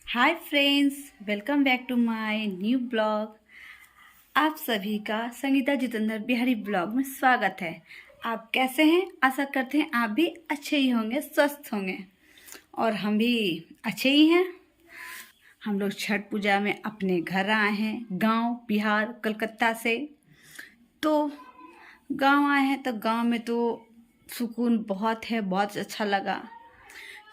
Hi friends, welcome back to my new blog. आप सभी का संगीता जितेंद्र बिहारी ब्लॉग में स्वागत है। आप कैसे हैं? आशा करते हैं आप भी अच्छे ही होंगे, स्वस्थ होंगे और हम भी अच्छे ही हैं। हम लोग छठ पूजा में अपने घर आए हैं, गांव बिहार कलकत्ता से। तो गांव आए हैं तो गांव में तो सुकून बहुत है, बहुत अच्छा लगा।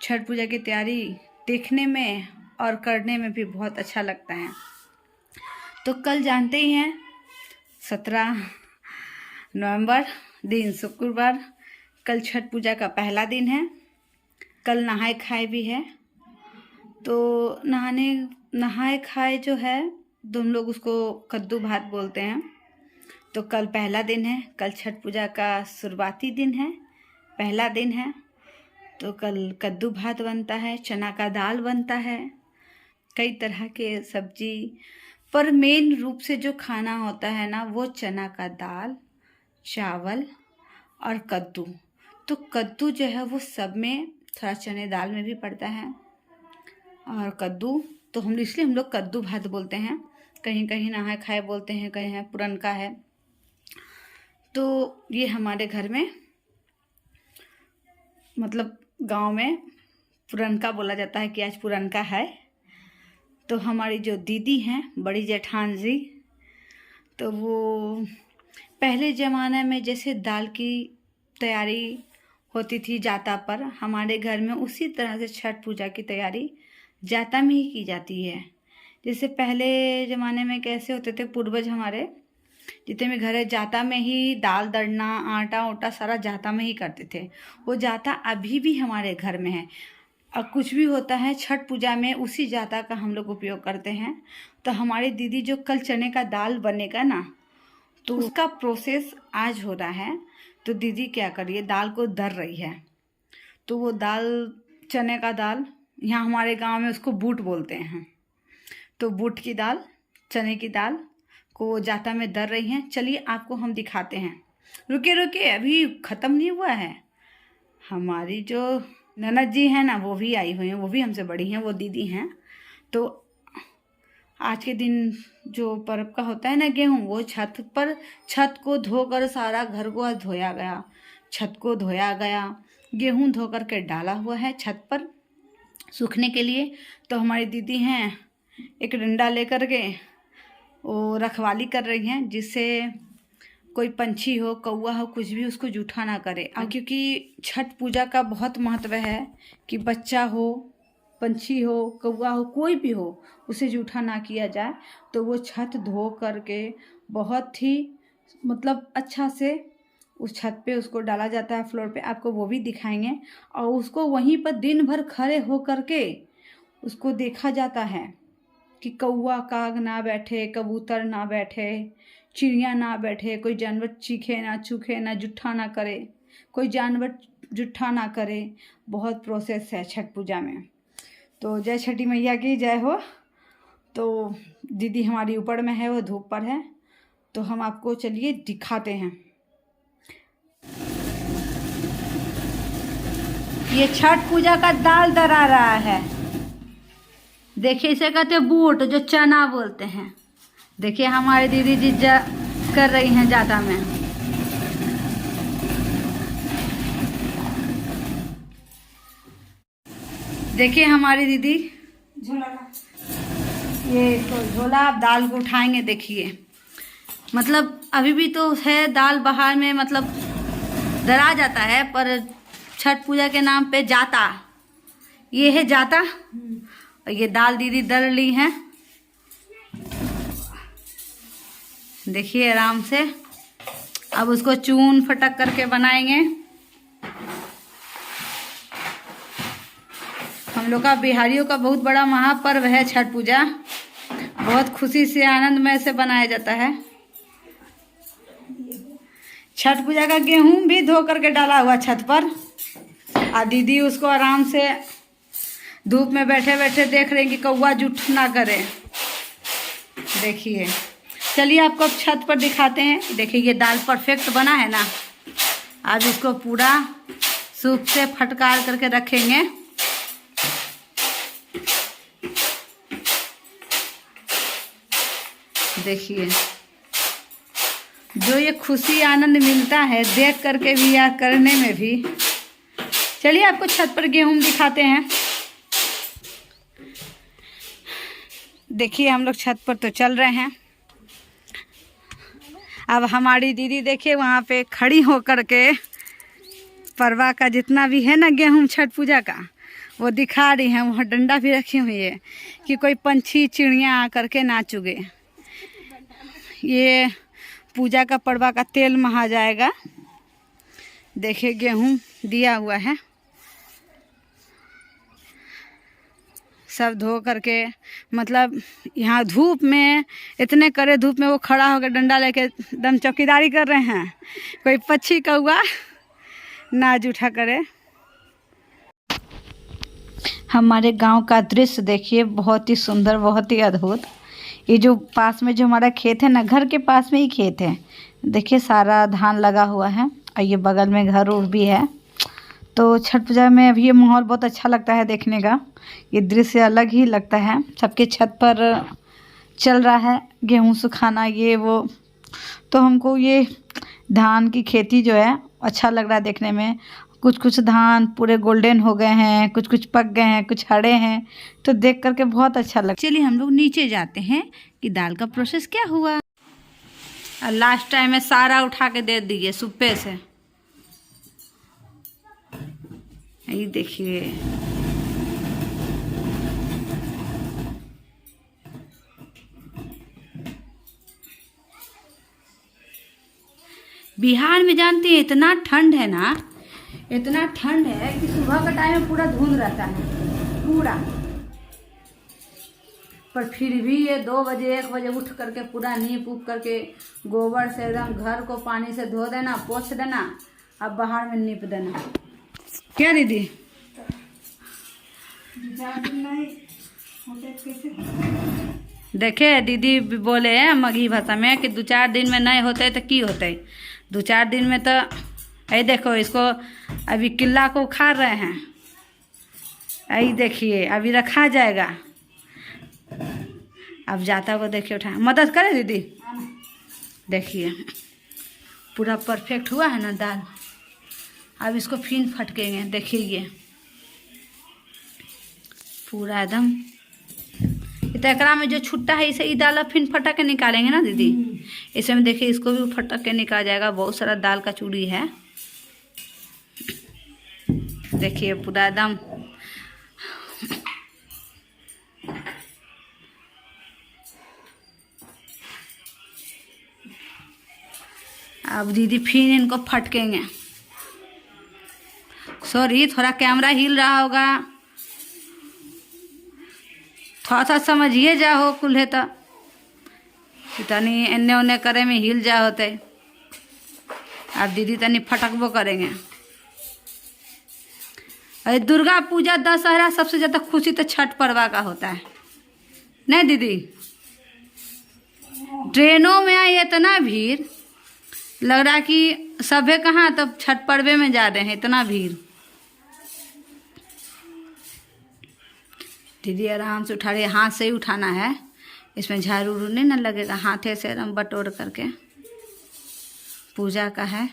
छठ पूजा की तैयारी देखने में और करने में भी बहुत अच्छा लगता है। तो कल जानते ही हैं 17 नवंबर दिन शुक्रवार, कल छठ पूजा का पहला दिन है। कल नहाए खाए भी है। तो नहाए खाए जो है तो हम लोग उसको कद्दू भात बोलते हैं। तो कल पहला दिन है, कल छठ पूजा का शुरुआती दिन है, पहला दिन है। तो कल कद्दू भात बनता है, चना का दाल बनता है, कई तरह के सब्जी, पर मेन रूप से जो खाना होता है ना वो चना का दाल, चावल और कद्दू। तो कद्दू जो है वो सब में थोड़ा चने दाल में भी पड़ता है और कद्दू तो हम लोग कद्दू भात बोलते हैं। कहीं कहीं नहाए खाए बोलते हैं, कहीं है पुरनका है। तो ये हमारे घर में मतलब गांव में पुरनका बोला जाता है कि आज पुरनका है। तो हमारी जो दीदी हैं, बड़ी जेठान जी, तो वो पहले ज़माने में जैसे दाल की तैयारी होती थी जाता पर, हमारे घर में उसी तरह से छठ पूजा की तैयारी जाता में ही की जाती है। जैसे पहले ज़माने में कैसे होते थे पूर्वज हमारे, जितने भी घर है जाता में ही दाल दड़ना, आटा उटा सारा जाता में ही करते थे। वो जाता अभी भी हमारे घर में है और कुछ भी होता है छठ पूजा में उसी जाता का हम लोग उपयोग करते हैं। तो हमारी दीदी जो कल चने का दाल बनेगा ना, तो उसका प्रोसेस आज हो रहा है। तो दीदी क्या करिए, दाल को दर रही है। तो वो दाल, चने का दाल, यहाँ हमारे गांव में उसको बूट बोलते हैं। तो बूट की दाल, चने की दाल को जाता में दर रही हैं। चलिए आपको हम दिखाते हैं। रुके रुके, अभी ख़त्म नहीं हुआ है। हमारी जो ननद जी हैं ना वो भी आई हुई हैं, वो भी हमसे बड़ी हैं, वो दीदी हैं। तो आज के दिन जो पर्व का होता है ना गेहूँ, वो छत को धोकर सारा घर को धोया गया, छत को धोया गया, गेहूँ धो कर के डाला हुआ है छत पर सूखने के लिए। तो हमारी दीदी हैं एक डंडा लेकर के वो रखवाली कर रही हैं, जिससे कोई पंछी हो, कौवा हो, कुछ भी उसको जूठा ना करे। क्योंकि छठ पूजा का बहुत महत्व है कि बच्चा हो, पंछी हो, कौवा हो, कोई भी हो, उसे जूठा ना किया जाए। तो वो छत धो करके बहुत ही मतलब अच्छा से उस छत पे उसको डाला जाता है, फ्लोर पे, आपको वो भी दिखाएंगे। और उसको वहीं पर दिन भर खड़े हो करके उसको देखा जाता है कि कौवा काग ना बैठे, कबूतर ना बैठे, चिड़िया ना बैठे, कोई जानवर चीखे ना, चूखे ना, जुट्ठा ना करे, कोई जानवर जुट्ठा ना करे। बहुत प्रोसेस है छठ पूजा में। तो जय छठी मैया की जय हो। तो दीदी हमारी ऊपर में है, वो धूप पर है। तो हम आपको चलिए दिखाते हैं। ये छठ पूजा का दाल दरा रहा है। देखिए, इसे कहते बूट, जो चना बोलते हैं। देखिए हमारी दीदी जी कर रही हैं जाता में। देखिए हमारी दीदी ये तो झोला, आप दाल को उठाएंगे। देखिए मतलब अभी भी तो है दाल बाहर में, मतलब दरा जाता है, पर छठ पूजा के नाम पे जाता, ये है जाता। और ये दाल दीदी दर ली हैं, देखिए आराम से। अब उसको चून फटक करके बनाएंगे। हम लोग का बिहारियों का बहुत बड़ा महापर्व है छठ पूजा। बहुत खुशी से, आनंदमय से बनाया जाता है। छठ पूजा का गेहूं भी धो करके डाला हुआ छत पर, और दीदी उसको आराम से धूप में बैठे बैठे देख रहे हैं कि कौवा जुठ ना करे। देखिए, चलिए आपको अब छत पर दिखाते हैं। देखिए ये दाल परफेक्ट बना है ना। अब इसको पूरा सूप से फटकार करके रखेंगे। देखिए, जो ये खुशी आनंद मिलता है देख करके भी या करने में भी। चलिए आपको छत पर गेहूं दिखाते हैं। देखिए हम लोग छत पर तो चल रहे हैं। अब हमारी दीदी देखिए वहाँ पे खड़ी होकर के परवा का जितना भी है ना गेहूं छठ पूजा का वो दिखा रही हैं। वहाँ डंडा भी रखी हुई है कि कोई पंछी चिड़िया आकर के ना चुगे। ये पूजा का परवा का तेल महा जाएगा। देखिए गेहूं दिया हुआ है, सब धो करके, मतलब यहाँ धूप में, इतने कड़े धूप में वो खड़ा होकर डंडा लेके एकदम चौकीदारी कर रहे हैं। कोई पक्षी कौआ नाज उठा करे। हमारे गांव का दृश्य देखिए, बहुत ही सुंदर, बहुत ही अद्भुत। ये जो पास में जो हमारा खेत है ना, घर के पास में ही खेत है। देखिए सारा धान लगा हुआ है और ये बगल में घर उर भी है। तो छठ पूजा में अभी ये माहौल बहुत अच्छा लगता है देखने का। ये दृश्य अलग ही लगता है। सबके छत पर चल रहा है गेहूं सुखाना ये वो। तो हमको ये धान की खेती जो है अच्छा लग रहा है देखने में। कुछ कुछ धान पूरे गोल्डन हो गए हैं, कुछ कुछ पक गए हैं, कुछ हरे हैं। तो देख करके बहुत अच्छा लगा। चलिए हम लोग नीचे जाते हैं कि दाल का प्रोसेस क्या हुआ। और लास्ट टाइम में सारा उठा के दे दिए सुप्पे से। ये देखिए, बिहार में जानते हैं इतना ठंड है ना, इतना ठंड है कि सुबह का टाइम में पूरा धुंध रहता है पूरा। पर फिर भी ये 2 बजे 1 बजे उठ करके पूरा नीप उप करके गोबर से एकदम घर को पानी से धो देना, पोंछ देना, अब बाहर में नीप देना। क्या दीदी? देखे दीदी बोले हैं मगही भाषा में कि 2-4 दिन में नहीं होते तो की होते। 2-4 दिन में तो यही देखो, इसको अभी किला को उखाड़ रहे हैं। यही देखिए अभी रखा जाएगा। अब जाता को देखिए उठा, मदद करे दीदी। देखिए पूरा परफेक्ट हुआ है ना दाल। अब इसको फिर फटकेंगे। देखिए ये पूरा एकदम एकरा में जो छुट्टा है इसे ये दाल फिर फटक के निकालेंगे ना दीदी। इसमें देखिए इसको भी फटक के निकाल जाएगा। बहुत सारा दाल का चूड़ी है। देखिए पूरा एकदम अब दीदी फिर इनको फटकेंगे। सॉरी थोड़ा कैमरा हिल रहा होगा, थोड़ा सा समझिए जा हो कुल्हे तो तनी एने ओने करे में हिल जा होते। अब दीदी तनी फटकबो करेंगे। अरे दुर्गा पूजा दशहरा सबसे ज़्यादा खुशी तो छठ पर्वा का होता है नहीं दीदी। ट्रेनों में आई इतना भीड़ लग रहा कि सभे कहाँ तब छठ पर्वे में जा रहे हैं, इतना भीड़। दीदी आराम से उठा रही है, हाथ से ही उठाना है। इसमें झाड़ू उड़ू नहीं ना लगेगा, हाथे से एकदम बटोर करके। पूजा का है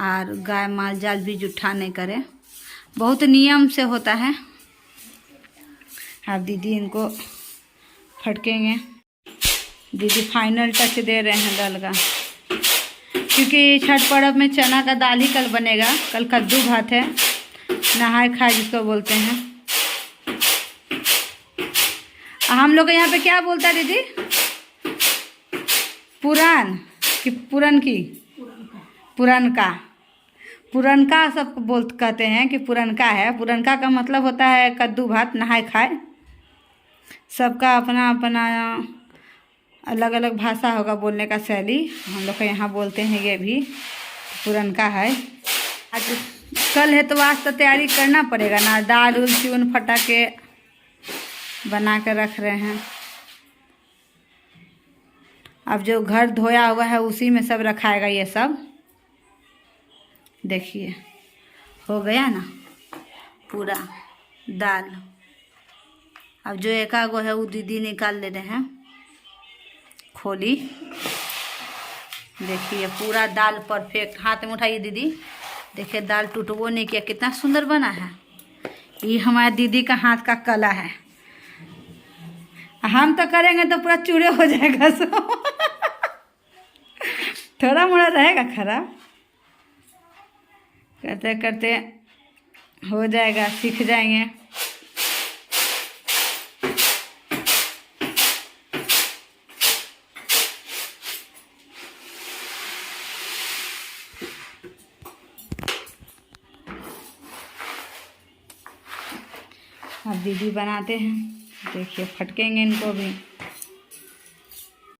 और गाय माल जाल भी जुठा नहीं करे, बहुत नियम से होता है। अब दीदी इनको फटकेंगे। दीदी फाइनल टच दे रहे हैं दाल का, क्योंकि छठ पर्व में चना का दाल ही कल बनेगा। कल कद्दू भात है, नहाए खाए जिसको बोलते हैं। हम लोग यहाँ पे क्या बोलता है दीदी? पुरान कि पुरन की? पुरनका। पुरनका सब कहते हैं कि पुरनका है। पुरनका का मतलब होता है कद्दू भात नहाए खाए। सबका अपना अपना अलग अलग भाषा होगा बोलने का शैली। हम लोग यहाँ बोलते हैं ये भी पुरनका है। आज कल है तो आज तो तैयारी करना पड़ेगा ना। दाल उल चून फटा के बना के रख रहे हैं। अब जो घर धोया हुआ है उसी में सब रखाएगा ये सब। देखिए हो गया ना पूरा दाल। अब जो एकागो है वो दीदी निकाल ले रहे हैं। खोली, देखिए पूरा दाल परफेक्ट। हाथ में उठाइए दीदी, देखिए दाल टूटबो नहीं किया, कितना सुंदर बना है। ये हमारे दीदी का हाथ का कला है। हम तो करेंगे तो पूरा चूरे हो जाएगा सब। थोड़ा मोड़ा रहेगा खराब, करते करते हो जाएगा, सीख जाएंगे। अब दीदी बनाते हैं, देखिए फटकेंगे इनको भी।